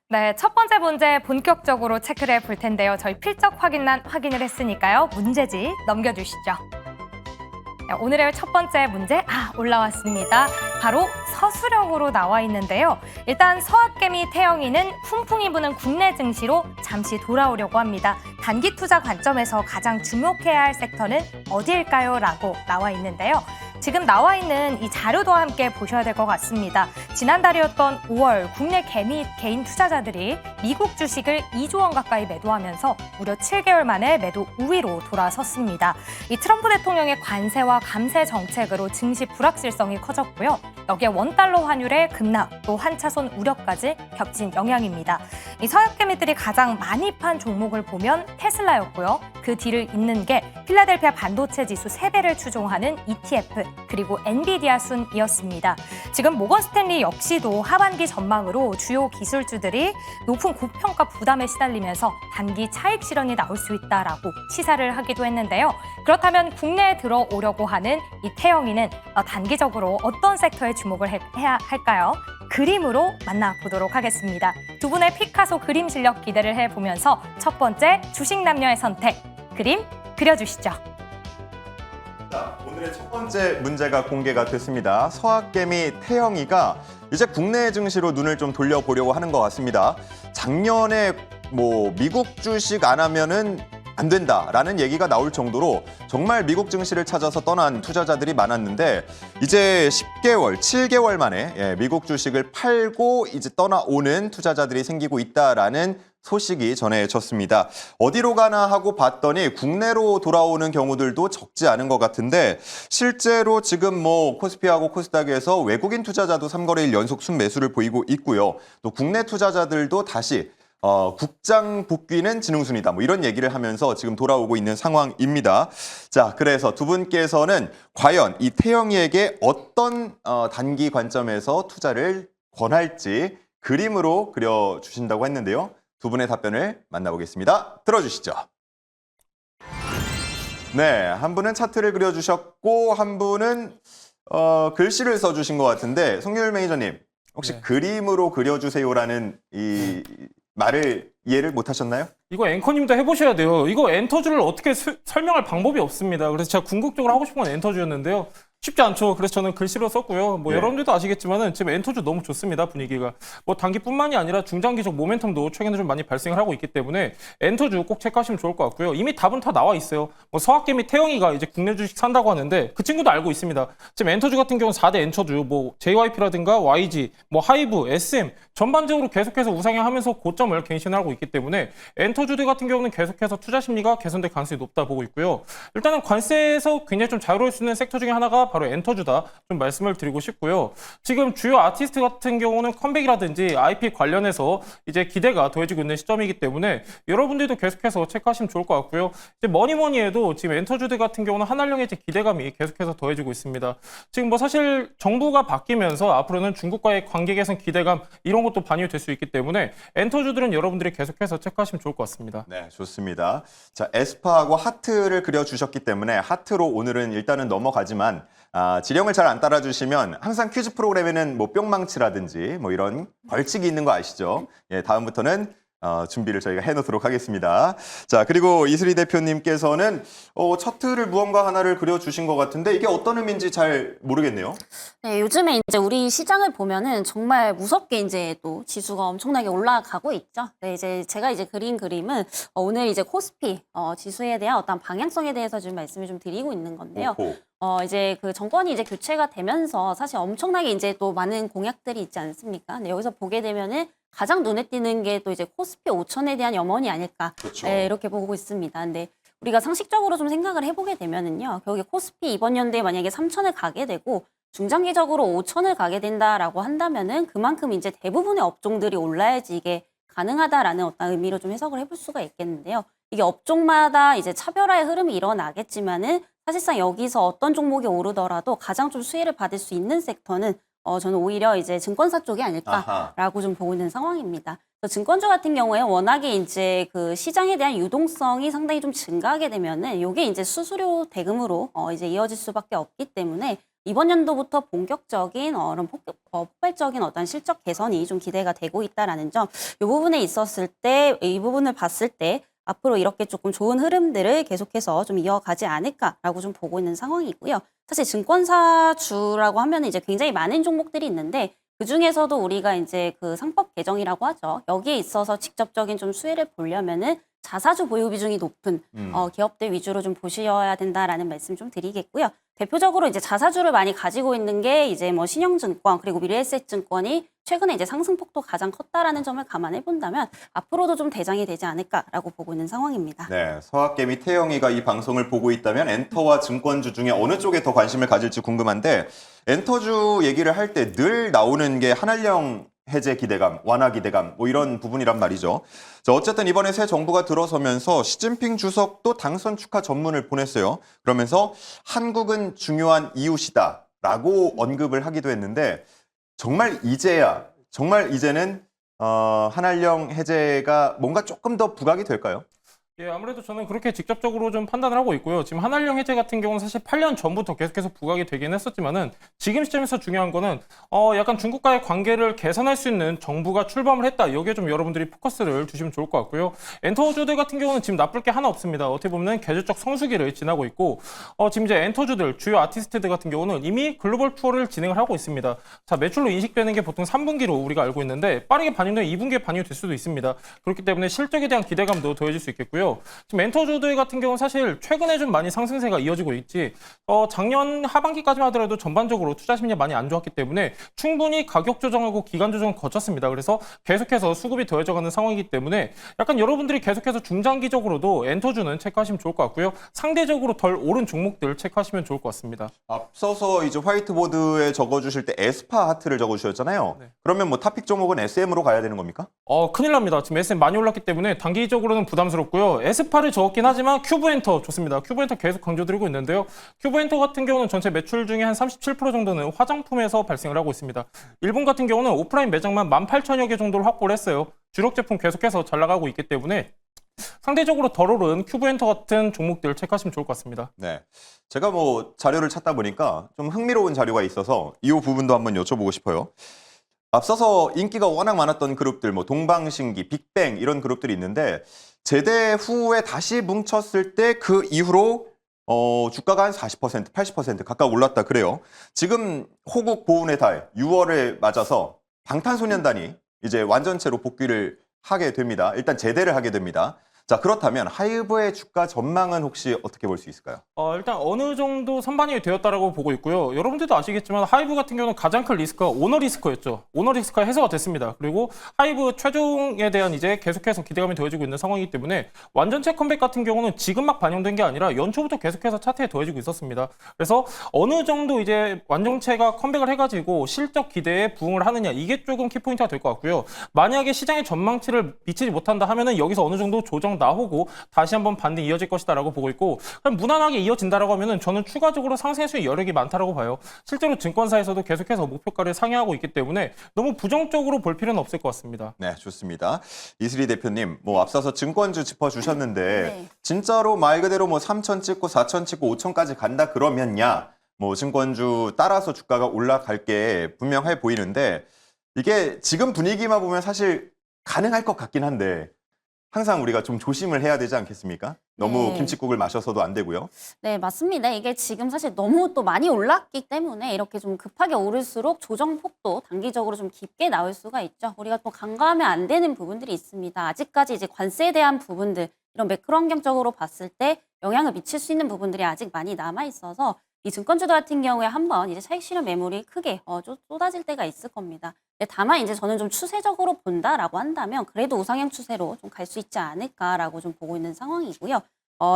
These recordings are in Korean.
네, 첫 번째 문제 본격적으로 체크를 해볼 텐데요. 저희 필적 확인란 확인을 했으니까요. 문제지 넘겨주시죠. 네, 오늘의 첫 번째 문제 올라왔습니다. 바로 서술형으로 나와 있는데요. 일단 서학개미 태영이는 훈풍이 부는 국내 증시로 잠시 돌아오려고 합니다. 단기 투자 관점에서 가장 주목해야 할 섹터는 어디일까요? 라고 나와 있는데요. 지금 나와 있는 이 자료도 함께 보셔야 될 것 같습니다. 지난달이었던 5월 국내 개인 투자자들이 미국 주식을 2조 원 가까이 매도하면서 무려 7개월 만에 매도 우위로 돌아섰습니다. 이 트럼프 대통령의 관세와 감세 정책으로 증시 불확실성이 커졌고요. 여기에 원달러 환율의 급락, 또 한차손 우려까지 겹친 영향입니다. 이 서학개미들이 가장 많이 판 종목을 보면 테슬라였고요. 그 뒤를 잇는 게 필라델피아 반도체 지수 3배를 추종하는 ETF, 그리고 엔비디아 순이었습니다. 지금 모건 스탠리 역시도 하반기 전망으로 주요 기술주들이 높은 고평가 부담에 시달리면서 단기 차익 실현이 나올 수 있다라고 시사를 하기도 했는데요. 그렇다면 국내에 들어오려고 하는 이 태영이는 단기적으로 어떤 섹터에 주목을 해야 할까요? 그림으로 만나보도록 하겠습니다. 두 분의 피카소 그림 실력 기대를 해보면서 첫 번째 주식 남녀의 선택, 그림 그려주시죠. 자, 오늘의 첫 번째 문제가 공개가 됐습니다. 서학개미 태영이가 이제 국내 증시로 눈을 좀 돌려보려고 하는 것 같습니다. 작년에 미국 주식 안 하면은 안 된다라는 얘기가 나올 정도로 정말 미국 증시를 찾아서 떠난 투자자들이 많았는데 이제 10개월, 7개월 만에 미국 주식을 팔고 이제 떠나오는 투자자들이 생기고 있다라는 소식이 전해졌습니다. 어디로 가나 하고 봤더니 국내로 돌아오는 경우들도 적지 않은 것 같은데 실제로 지금 코스피하고 코스닥에서 외국인 투자자도 3거래일 연속 순매수를 보이고 있고요. 또 국내 투자자들도 다시 국장 복귀는 지능순이다. 이런 얘기를 하면서 지금 돌아오고 있는 상황입니다. 자, 그래서 두 분께서는 과연 이 태영이에게 어떤 단기 관점에서 투자를 권할지 그림으로 그려주신다고 했는데요. 두 분의 답변을 만나보겠습니다. 들어주시죠. 네, 한 분은 차트를 그려주셨고 한 분은 글씨를 써주신 것 같은데 송유일 매니저님 혹시 네. 그림으로 그려주세요라는 이 말을 이해를 못하셨나요? 이거 앵커님도 해보셔야 돼요. 이거 엔터주를 어떻게 설명할 방법이 없습니다. 그래서 제가 궁극적으로 하고 싶은 건 엔터주였는데요. 쉽지 않죠. 그래서 저는 글씨로 썼고요. 네. 여러분들도 아시겠지만은 지금 엔터주 너무 좋습니다. 분위기가. 단기뿐만이 아니라 중장기적 모멘텀도 최근에 좀 많이 발생을 하고 있기 때문에 엔터주 꼭 체크하시면 좋을 것 같고요. 이미 답은 다 나와 있어요. 서학개미 태영이가 이제 국내 주식 산다고 하는데 그 친구도 알고 있습니다. 지금 엔터주 같은 경우는 4대 엔터주, JYP라든가 YG, 하이브, SM 전반적으로 계속해서 우상향하면서 고점을 갱신하고 있기 때문에 엔터주들 같은 경우는 계속해서 투자 심리가 개선될 가능성이 높다 보고 있고요. 일단은 관세에서 굉장히 좀 자유로울 수 있는 섹터 중에 하나가 바로 엔터주다 좀 말씀을 드리고 싶고요. 지금 주요 아티스트 같은 경우는 컴백이라든지 IP 관련해서 이제 기대가 더해지고 있는 시점이기 때문에 여러분들도 계속해서 체크하시면 좋을 것 같고요. 이제 뭐니 해도 지금 엔터주들 같은 경우는 한한령의 이제 기대감이 계속해서 더해지고 있습니다. 지금 사실 정부가 바뀌면서 앞으로는 중국과의 관계 개선 기대감 이런 것도 반영될 수 있기 때문에 엔터주들은 여러분들이 계속해서 체크하시면 좋을 것 같습니다. 네, 좋습니다. 자, 에스파하고 하트를 그려주셨기 때문에 하트로 오늘은 일단은 넘어가지만 지령을 잘 안 따라주시면 항상 퀴즈 프로그램에는 뿅망치라든지 이런 벌칙이 있는 거 아시죠? 예, 다음부터는 준비를 저희가 해놓도록 하겠습니다. 자, 그리고 이슬이 대표님께서는 차트를 무언가 하나를 그려주신 것 같은데 이게 어떤 의미인지 잘 모르겠네요. 네, 요즘에 이제 우리 시장을 보면은 정말 무섭게 이제 또 지수가 엄청나게 올라가고 있죠. 네, 이제 제가 이제 그린 그림은 오늘 이제 코스피 지수에 대한 어떤 방향성에 대해서 좀 말씀을 좀 드리고 있는 건데요. 이제 그 정권이 이제 교체가 되면서 사실 엄청나게 이제 또 많은 공약들이 있지 않습니까? 네, 여기서 보게 되면은 가장 눈에 띄는 게 또 이제 코스피 5천에 대한 염원이 아닐까. 그렇죠. 네, 이렇게 보고 있습니다. 근데 우리가 상식적으로 좀 생각을 해보게 되면은요, 결국에 코스피 이번 연도에 만약에 3천을 가게 되고 중장기적으로 5천을 가게 된다라고 한다면은 그만큼 이제 대부분의 업종들이 올라야지 이게 가능하다라는 어떤 의미로 좀 해석을 해볼 수가 있겠는데요. 이게 업종마다 이제 차별화의 흐름이 일어나겠지만은 사실상 여기서 어떤 종목이 오르더라도 가장 좀 수혜를 받을 수 있는 섹터는 저는 오히려 이제 증권사 쪽이 아닐까라고 좀 보고 있는 상황입니다. 증권주 같은 경우에 워낙에 이제 그 시장에 대한 유동성이 상당히 좀 증가하게 되면은 이게 이제 수수료 대금으로 이제 이어질 수밖에 없기 때문에 이번 연도부터 본격적인 이런 폭발적인 어떤 실적 개선이 좀 기대가 되고 있다라는 점, 이 부분에 있었을 때, 이 부분을 봤을 때 앞으로 이렇게 조금 좋은 흐름들을 계속해서 좀 이어가지 않을까라고 좀 보고 있는 상황이고요. 사실 증권사주라고 하면 이제 굉장히 많은 종목들이 있는데 그 중에서도 우리가 이제 그 상법 개정이라고 하죠. 여기에 있어서 직접적인 좀 수혜를 보려면은 자사주 보유 비중이 높은 기업들 위주로 좀 보셔야 된다라는 말씀 좀 드리겠고요. 대표적으로 이제 자사주를 많이 가지고 있는 게 이제 뭐 신영증권 그리고 미래에셋증권이 최근에 이제 상승폭도 가장 컸다라는 점을 감안해 본다면 앞으로도 좀 대장이 되지 않을까라고 보고 있는 상황입니다. 네, 서학개미 태영이가 이 방송을 보고 있다면 엔터와 증권주 중에 어느 쪽에 더 관심을 가질지 궁금한데 엔터주 얘기를 할 때 늘 나오는 게 한한령 해제 기대감, 완화 기대감 뭐 이런 부분이란 말이죠. 자, 어쨌든 이번에 새 정부가 들어서면서 시진핑 주석도 당선 축하 전문을 보냈어요. 그러면서 한국은 중요한 이웃이다라고 언급을 하기도 했는데 정말 이제는 한한령 해제가 뭔가 조금 더 부각이 될까요? 예, 아무래도 저는 그렇게 직접적으로 좀 판단을 하고 있고요. 지금 한한령 해제 같은 경우는 사실 8년 전부터 계속해서 부각이 되긴 했었지만은 지금 시점에서 중요한 거는 약간 중국과의 관계를 개선할 수 있는 정부가 출범을 했다. 여기에 좀 여러분들이 포커스를 두시면 좋을 것 같고요. 엔터주들 같은 경우는 지금 나쁠 게 하나 없습니다. 어떻게 보면 계절적 성수기를 지나고 있고 지금 이제 엔터주들 주요 아티스트들 같은 경우는 이미 글로벌 투어를 진행을 하고 있습니다. 자, 매출로 인식되는 게 보통 3분기로 우리가 알고 있는데 빠르게 반영되면 2분기에 반영이 될 수도 있습니다. 그렇기 때문에 실적에 대한 기대감도 더해질 수 있겠고요. 지금 엔터주들 같은 경우는 사실 최근에 좀 많이 상승세가 이어지고 있지 작년 하반기까지만 하더라도 전반적으로 투자 심리가 많이 안 좋았기 때문에 충분히 가격 조정하고 기간 조정을 거쳤습니다. 그래서 계속해서 수급이 더해져가는 상황이기 때문에 약간 여러분들이 계속해서 중장기적으로도 엔터주는 체크하시면 좋을 것 같고요. 상대적으로 덜 오른 종목들 체크하시면 좋을 것 같습니다. 앞서서 이제 화이트보드에 적어주실 때 에스파 하트를 적어주셨잖아요. 네. 그러면 뭐 탑픽 종목은 SM으로 가야 되는 겁니까? 큰일 납니다. 지금 SM 많이 올랐기 때문에 단기적으로는 부담스럽고요. 에스파를 적었긴 하지만 큐브엔터 좋습니다. 큐브엔터 계속 강조드리고 있는데요. 큐브엔터 같은 경우는 전체 매출 중에 한 37% 정도는 화장품에서 발생을 하고 있습니다. 일본 같은 경우는 오프라인 매장만 18,000여 개 정도를 확보를 했어요. 주력 제품 계속해서 잘 나가고 있기 때문에 상대적으로 덜 오른 큐브엔터 같은 종목들 체크하시면 좋을 것 같습니다. 네. 제가 뭐 자료를 찾다 보니까 좀 흥미로운 자료가 있어서 이 부분도 한번 여쭤보고 싶어요. 앞서서 인기가 워낙 많았던 그룹들, 뭐 동방신기, 빅뱅 이런 그룹들이 있는데 제대 후에 다시 뭉쳤을 때 그 이후로 주가가 한 40%, 80% 가까이 올랐다 그래요. 지금 호국 보훈의 달 6월을 맞아서 방탄소년단이 이제 완전체로 복귀를 하게 됩니다. 일단 제대를 하게 됩니다. 자, 그렇다면 하이브의 주가 전망은 혹시 어떻게 볼 수 있을까요? 일단 어느 정도 선반영이 되었다라고 보고 있고요. 여러분들도 아시겠지만 하이브 같은 경우는 가장 큰 리스크가 오너 리스크였죠. 오너 리스크가 해소가 됐습니다. 그리고 하이브 최종에 대한 이제 계속해서 기대감이 더해지고 있는 상황이기 때문에 완전체 컴백 같은 경우는 지금 막 반영된 게 아니라 연초부터 계속해서 차트에 더해지고 있었습니다. 그래서 어느 정도 이제 완전체가 컴백을 해가지고 실적 기대에 부응을 하느냐 이게 조금 키포인트가 될 것 같고요. 만약에 시장의 전망치를 미치지 못한다 하면은 여기서 어느 정도 조정 나오고 다시 한번 반등이 이어질 것이다라고 보고 있고 그럼 무난하게 이어진다라고 하면은 저는 추가적으로 상승할 수 있는 여력이 많다라고 봐요. 실제로 증권사에서도 계속해서 목표가를 상회하고 있기 때문에 너무 부정적으로 볼 필요는 없을 것 같습니다. 네, 좋습니다. 이슬이 대표님, 뭐 앞서서 증권주 짚어주셨는데 네. 진짜로 말 그대로 뭐 3천 찍고 4천 찍고 5천까지 간다 그러면야 뭐 증권주 따라서 주가가 올라갈 게 분명해 보이는데 이게 지금 분위기만 보면 사실 가능할 것 같긴 한데 항상 우리가 좀 조심을 해야 되지 않겠습니까? 너무 네. 김칫국을 마셔서도 안 되고요. 네, 맞습니다. 이게 지금 사실 너무 또 많이 올랐기 때문에 이렇게 좀 급하게 오를수록 조정폭도 단기적으로 좀 깊게 나올 수가 있죠. 우리가 또 간과하면 안 되는 부분들이 있습니다. 아직까지 이제 관세에 대한 부분들, 이런 매크로 환경적으로 봤을 때 영향을 미칠 수 있는 부분들이 아직 많이 남아 있어서 이 증권주들 같은 경우에 한번 이제 차익 실현 매물이 크게 쏟아질 때가 있을 겁니다. 근데 다만 이제 저는 좀 추세적으로 본다라고 한다면 그래도 우상향 추세로 좀 갈 수 있지 않을까라고 좀 보고 있는 상황이고요.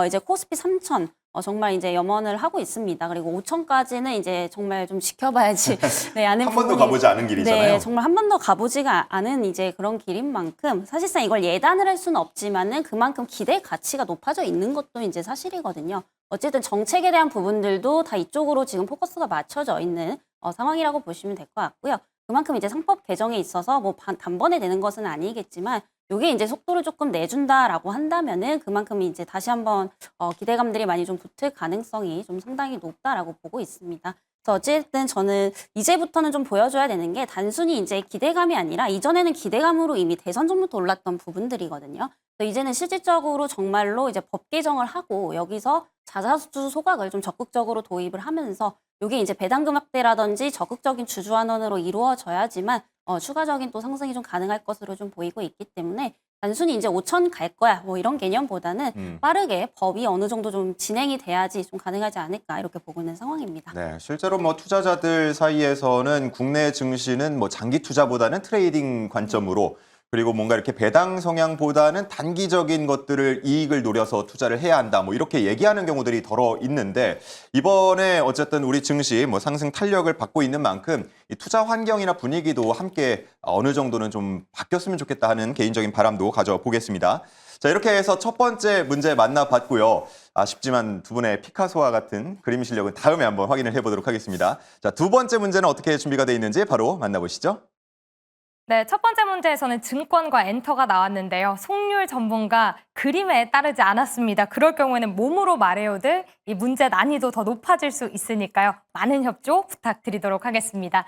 이제 코스피 3,000 정말 이제 염원을 하고 있습니다. 그리고 5,000까지는 이제 정말 좀 지켜봐야지. 네, 않은 한 번도 부분이- 가보지 않은 길이잖아요. 네, 정말 한 번도 가보지가 않은 이제 그런 길인 만큼 사실상 이걸 예단을 할 수는 없지만은 그만큼 기대 가치가 높아져 있는 것도 이제 사실이거든요. 어쨌든 정책에 대한 부분들도 다 이쪽으로 지금 포커스가 맞춰져 있는 상황이라고 보시면 될 것 같고요. 그만큼 이제 상법 개정에 있어서 뭐 단번에 되는 것은 아니겠지만 요게 이제 속도를 조금 내준다라고 한다면은 그만큼 이제 다시 한번 기대감들이 많이 좀 붙을 가능성이 좀 상당히 높다라고 보고 있습니다. 그래서 어쨌든 저는 이제부터는 좀 보여줘야 되는 게 단순히 이제 기대감이 아니라 이전에는 기대감으로 이미 대선 전부터 올랐던 부분들이거든요. 그래서 이제는 실질적으로 정말로 이제 법 개정을 하고 여기서 자사주 소각을 좀 적극적으로 도입을 하면서 이게 이제 배당금 확대라든지 적극적인 주주 환원으로 이루어져야지만 추가적인 또 상승이 좀 가능할 것으로 좀 보이고 있기 때문에 단순히 이제 5천 갈 거야 뭐 이런 개념보다는 빠르게 법이 어느 정도 좀 진행이 돼야지 좀 가능하지 않을까 이렇게 보고 있는 상황입니다. 네, 실제로 뭐 투자자들 사이에서는 국내 증시는 뭐 장기 투자보다는 트레이딩 관점으로 그리고 뭔가 이렇게 배당 성향보다는 단기적인 것들을 이익을 노려서 투자를 해야 한다. 뭐 이렇게 얘기하는 경우들이 더러 있는데 이번에 어쨌든 우리 증시 뭐 상승 탄력을 받고 있는 만큼 이 투자 환경이나 분위기도 함께 어느 정도는 좀 바뀌었으면 좋겠다 하는 개인적인 바람도 가져보겠습니다. 자, 이렇게 해서 첫 번째 문제 만나봤고요. 아쉽지만 두 분의 피카소와 같은 그림 실력은 다음에 한번 확인을 해보도록 하겠습니다. 자, 두 번째 문제는 어떻게 준비가 돼 있는지 바로 만나보시죠. 네, 첫 번째 문제에서는 증권과 엔터가 나왔는데요. 송률 전문가 그림에 따르지 않았습니다. 그럴 경우에는 몸으로 말해요들 이 문제 난이도 더 높아질 수 있으니까요. 많은 협조 부탁드리도록 하겠습니다.